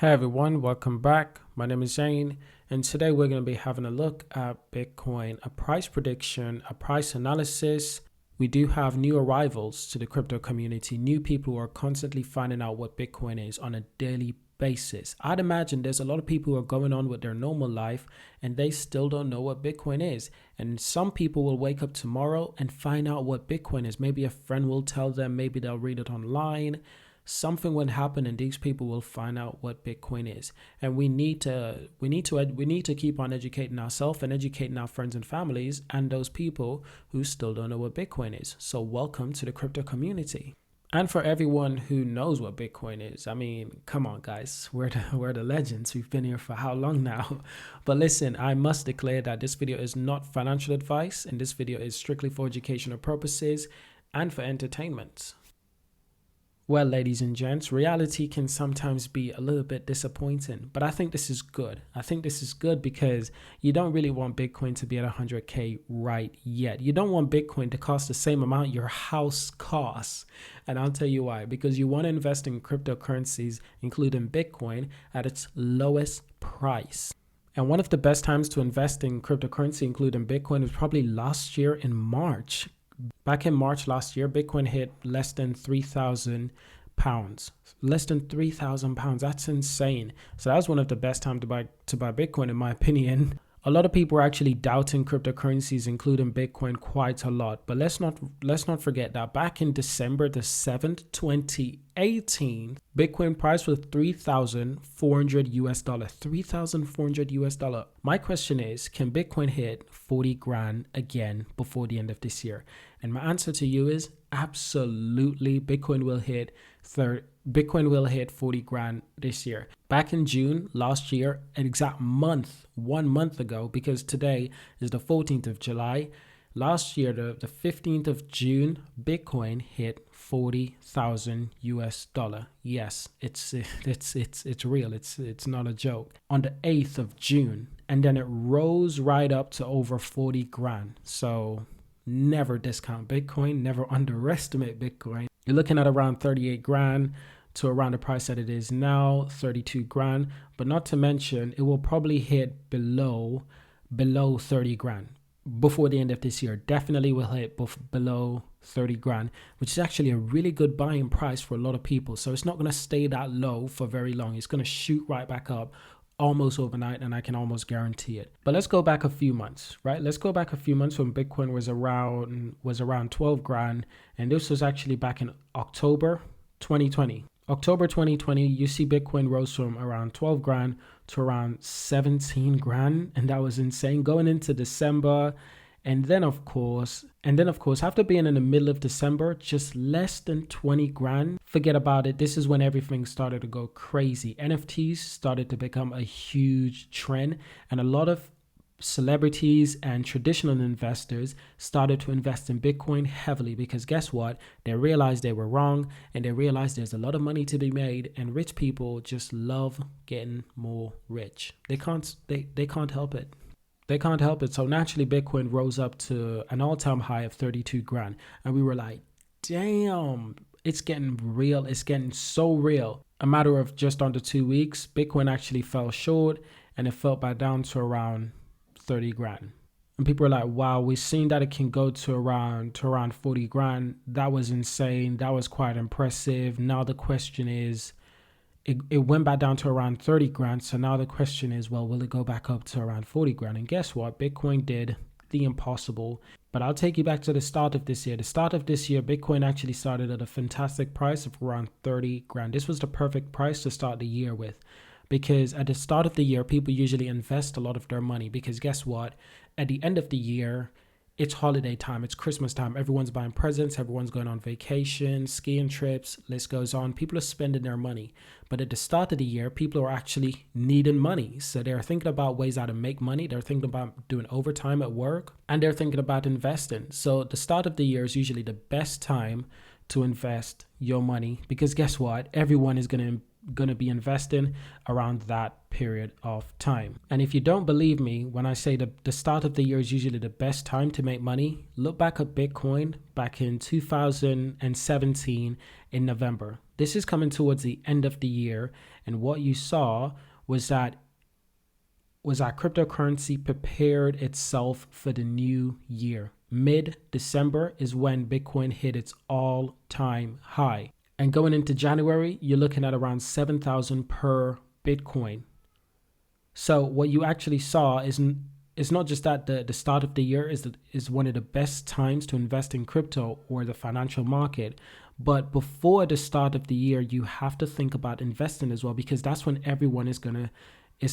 Hey everyone, welcome back. My name is Zane, and today we're going to be having a look at Bitcoin, a price prediction, a price analysis. We do have new arrivals to the crypto community, new people who are constantly finding out what Bitcoin is on a daily basis. I'd imagine there's a lot of people who are going on with their normal life and they still don't know what Bitcoin is. And some people will wake up tomorrow and find out what Bitcoin is. Maybe a friend will tell them, maybe they'll read it online. Something will happen and these people will find out what Bitcoin is. And we need to keep on educating ourselves and educating our friends and families and those people who still don't know what Bitcoin is. So welcome to the crypto community. And for everyone who knows what Bitcoin is, I mean, come on, guys, we're the legends. We've been here for how long now? But listen, I must declare that this video is not financial advice, and this video is strictly for educational purposes and for entertainment. Well, ladies and gents, reality can sometimes be a little bit disappointing, but I think this is good. I think this is good because you don't really want Bitcoin to be at 100K right yet. You don't want Bitcoin to cost the same amount your house costs. And I'll tell you why. Because you want to invest in cryptocurrencies, including Bitcoin, at its lowest price. And one of the best times to invest in cryptocurrency, including Bitcoin, was probably last year in March. Back in March last year, Bitcoin hit less than £3,000. Less than £3,000. That's insane. So that was one of the best times to buy Bitcoin, in my opinion. A lot of people are actually doubting cryptocurrencies, including Bitcoin, quite a lot. But let's not forget that back in December the 7th, 2018, Bitcoin price was $3,400 US. $3,400 US. My question is, can Bitcoin hit 40 grand again before the end of this year? And my answer to you is absolutely. Bitcoin will hit 40 grand this year. Back in June last year, an exact month, 1 month ago, because today is the 14th of July. Last year, the 15th of June, Bitcoin hit 40,000 US dollar. Yes, it's real. It's not a joke. On the 8th of June, and then it rose right up to over 40 grand. So never discount Bitcoin, never underestimate Bitcoin. You're looking at around 38 grand to around the price that it is now, 32 grand. But not to mention, it will probably hit below 30 grand before the end of this year. Definitely will hit below 30 grand, which is actually a really good buying price for a lot of people. So it's not going to stay that low for very long. It's going to shoot right back up almost overnight, and I can almost guarantee it. But let's go back a few months, right? Let's go back a few months when Bitcoin was around 12 grand, and this was actually back in October 2020. October 2020, you see Bitcoin rose from around 12 grand to around 17 grand, and that was insane. Going into December, and then of course, after being in the middle of December, just less than 20 grand. Forget about it. This is when everything started to go crazy. NFTs started to become a huge trend, and a lot of celebrities and traditional investors started to invest in Bitcoin heavily because guess what? They realized they were wrong, and they realized there's a lot of money to be made, and rich people just love getting more rich. They can't help it. They can't help it. So naturally, Bitcoin rose up to an all-time high of 32 grand. And we were like, damn, it's getting real. It's getting so real. A matter of just under 2 weeks, Bitcoin actually fell short, and it fell back down to around 30 grand. And people were like, wow, we've seen that it can go to around 40 grand. That was insane. That was quite impressive. Now the question is, it went back down to around 30 grand. So now the question is, well, will it go back up to around 40 grand? And guess what? Bitcoin did the impossible. But I'll take you back to the start of this year. The start of this year, Bitcoin actually started at a fantastic price of around 30 grand. This was the perfect price to start the year with. Because at the start of the year, people usually invest a lot of their money. Because guess what? At the end of the year, it's holiday time, it's Christmas time. Everyone's buying presents, everyone's going on vacation, skiing trips, list goes on. People are spending their money. But at the start of the year, people are actually needing money. So they're thinking about ways how to make money. They're thinking about doing overtime at work, and they're thinking about investing. So the start of the year is usually the best time to invest your money because guess what? Everyone is going to be investing around that period of time. And if you don't believe me when I say the start of the year is usually the best time to make money, look back at Bitcoin back in 2017 in November. This is coming towards the end of the year, And what you saw was that cryptocurrency prepared itself for the new year. Mid-December is when Bitcoin hit its all-time high. And going into January, you're looking at around 7,000 per Bitcoin. So what you actually saw is not just that the start of the year is one of the best times to invest in crypto or the financial market, but before the start of the year, you have to think about investing as well, because that's when everyone is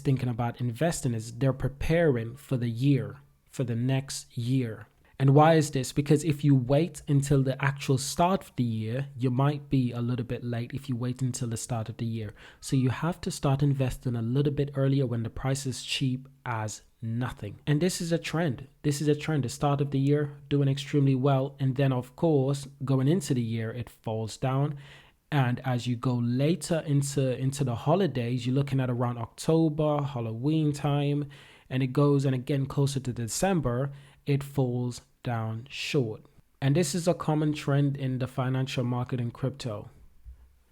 thinking about investing, as they're preparing for the year, for the next year. And why is this? Because if you wait until the actual start of the year, you might be a little bit late if you wait until the start of the year. So you have to start investing a little bit earlier when the price is cheap as nothing. And this is a trend. The start of the year doing extremely well. And then, of course, going into the year, it falls down. And as you go later into the holidays, you're looking at around October, Halloween time, and it goes, and again closer to December, it falls down short. And this is a common trend in the financial market in crypto.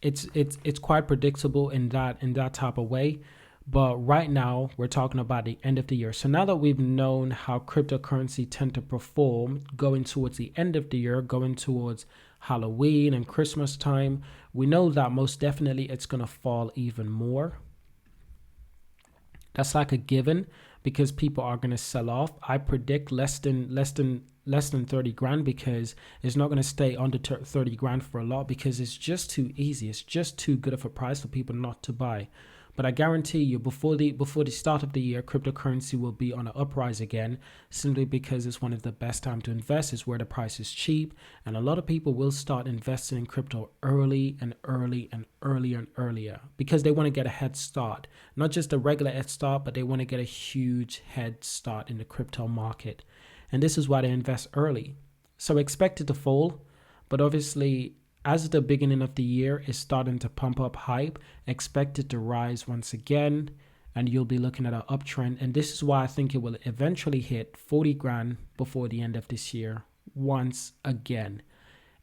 It's quite predictable in that type of way. But right now we're talking about the end of the year. So now that we've known how cryptocurrency tend to perform going towards the end of the year, going towards Halloween and Christmas time, we know that most definitely it's going to fall even more. That's like a given, because people are going to sell off. I predict less than 30 grand, because it's not going to stay under 30 grand for a lot, because it's just too easy. It's just too good of a price for people not to buy. But I guarantee you, before the start of the year, cryptocurrency will be on an uprise again, simply because it's one of the best time to invest. It's where the price is cheap, and a lot of people will start investing in crypto early and earlier, because they want to get a head start. Not just a regular head start, but they want to get a huge head start in the crypto market. And this is why they invest early. So expect it to fall, but obviously, as the beginning of the year is starting to pump up hype, expect it to rise once again, and you'll be looking at an uptrend. And this is why I think it will eventually hit 40 grand before the end of this year once again.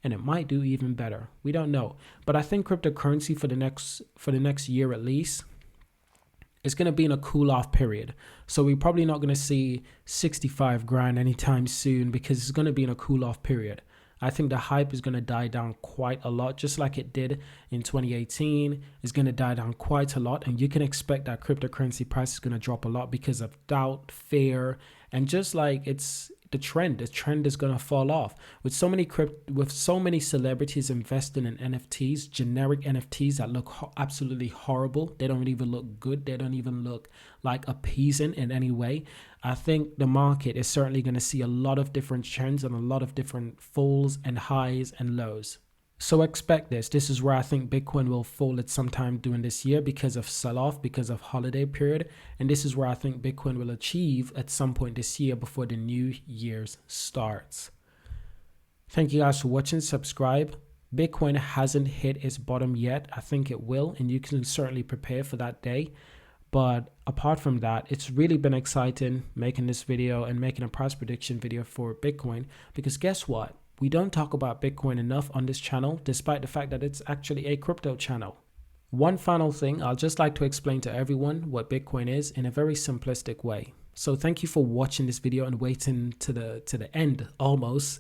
And it might do even better. We don't know. But I think cryptocurrency for the next year at least is going to be in a cool off period. So we're probably not going to see 65 grand anytime soon, because it's going to be in a cool off period. I think the hype is going to die down quite a lot, just like it did in 2018. It's going to die down quite a lot, and you can expect that cryptocurrency price is going to drop a lot because of doubt, fear, and just like it's the trend is going to fall off. With so many celebrities investing in NFTs, generic NFTs that look absolutely horrible. They don't even look good. They don't even look like appeasing in any way. I think the market is certainly going to see a lot of different trends and a lot of different falls and highs and lows. So expect this. This is where I think Bitcoin will fall at some time during this year because of sell-off, because of holiday period. And this is where I think Bitcoin will achieve at some point this year before the new year's starts. Thank you guys for watching. Subscribe. Bitcoin hasn't hit its bottom yet. I think it will, and you can certainly prepare for that day. But apart from that, it's really been exciting making this video and making a price prediction video for Bitcoin, because guess what? We don't talk about Bitcoin enough on this channel, despite the fact that it's actually a crypto channel. One final thing, I'll just like to explain to everyone what Bitcoin is in a very simplistic way. So thank you for watching this video and waiting to the end almost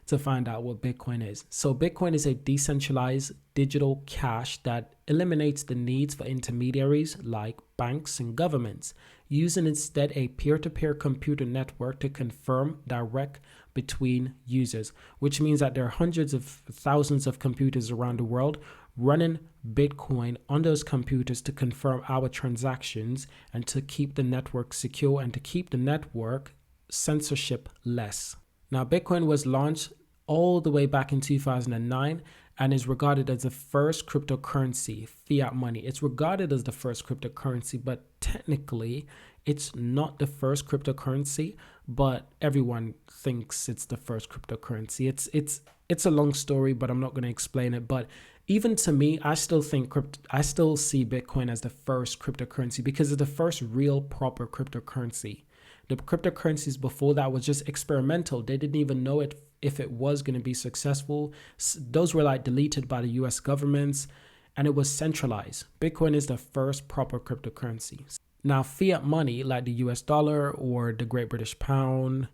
to find out what Bitcoin is. So Bitcoin is a decentralized digital cash that eliminates the needs for intermediaries like banks and governments, using instead a peer-to-peer computer network to confirm direct between users, which means that there are hundreds of thousands of computers around the world running Bitcoin on those computers to confirm our transactions and to keep the network secure and to keep the network censorship less. Now, Bitcoin was launched all the way back in 2009 and is regarded as the first cryptocurrency, fiat money. It's regarded as the first cryptocurrency, but technically it's not the first cryptocurrency, but everyone thinks it's the first cryptocurrency. It's a long story, but I'm not going to explain it. But even to me, I still see Bitcoin as the first cryptocurrency because it's the first real proper cryptocurrency. The cryptocurrencies before that was just experimental. They didn't even know if it was going to be successful. Those were like deleted by the US governments. and it was centralized. Bitcoin is the first proper cryptocurrency. Now, fiat money like the US dollar or the Great British Pound,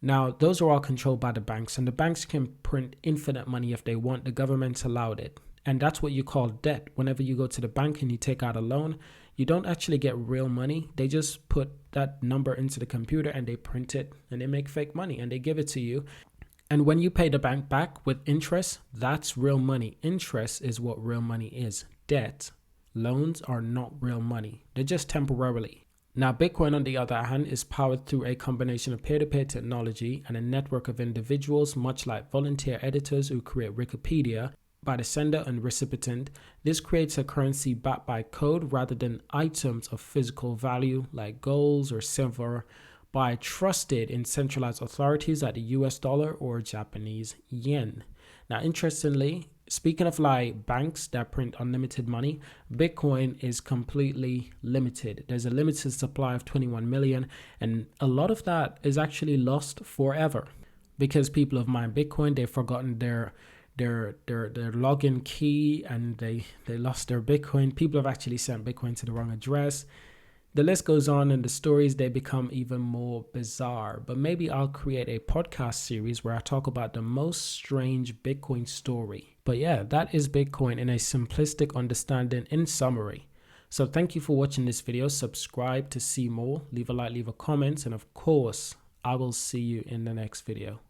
now those are all controlled by the banks, and the banks can print infinite money if they want. The government's allowed it. And that's what you call debt. Whenever you go to the bank and you take out a loan, you don't actually get real money. They just put that number into the computer and they print it and they make fake money and they give it to you. And when you pay the bank back with interest, that's real money. Interest is what real money is. Debt, loans are not real money. They're just temporarily. Now, Bitcoin, on the other hand, is powered through a combination of peer-to-peer technology and a network of individuals, much like volunteer editors who create Wikipedia, by the sender and recipient. This creates a currency backed by code rather than items of physical value like gold or silver, by trusted and centralized authorities like the US dollar or Japanese yen. Now, interestingly, speaking of like banks that print unlimited money, Bitcoin is completely limited. There's a limited supply of 21 million, and a lot of that is actually lost forever because people have mined Bitcoin, they've forgotten their login key, and they lost their Bitcoin. People have actually sent Bitcoin to the wrong address. The list goes on, and the stories, they become even more bizarre. But maybe I'll create a podcast series where I talk about the most strange Bitcoin story. But yeah, that is Bitcoin in a simplistic understanding in summary. So thank you for watching this video. Subscribe to see more. Leave a like, leave a comment, and of course, I will see you in the next video.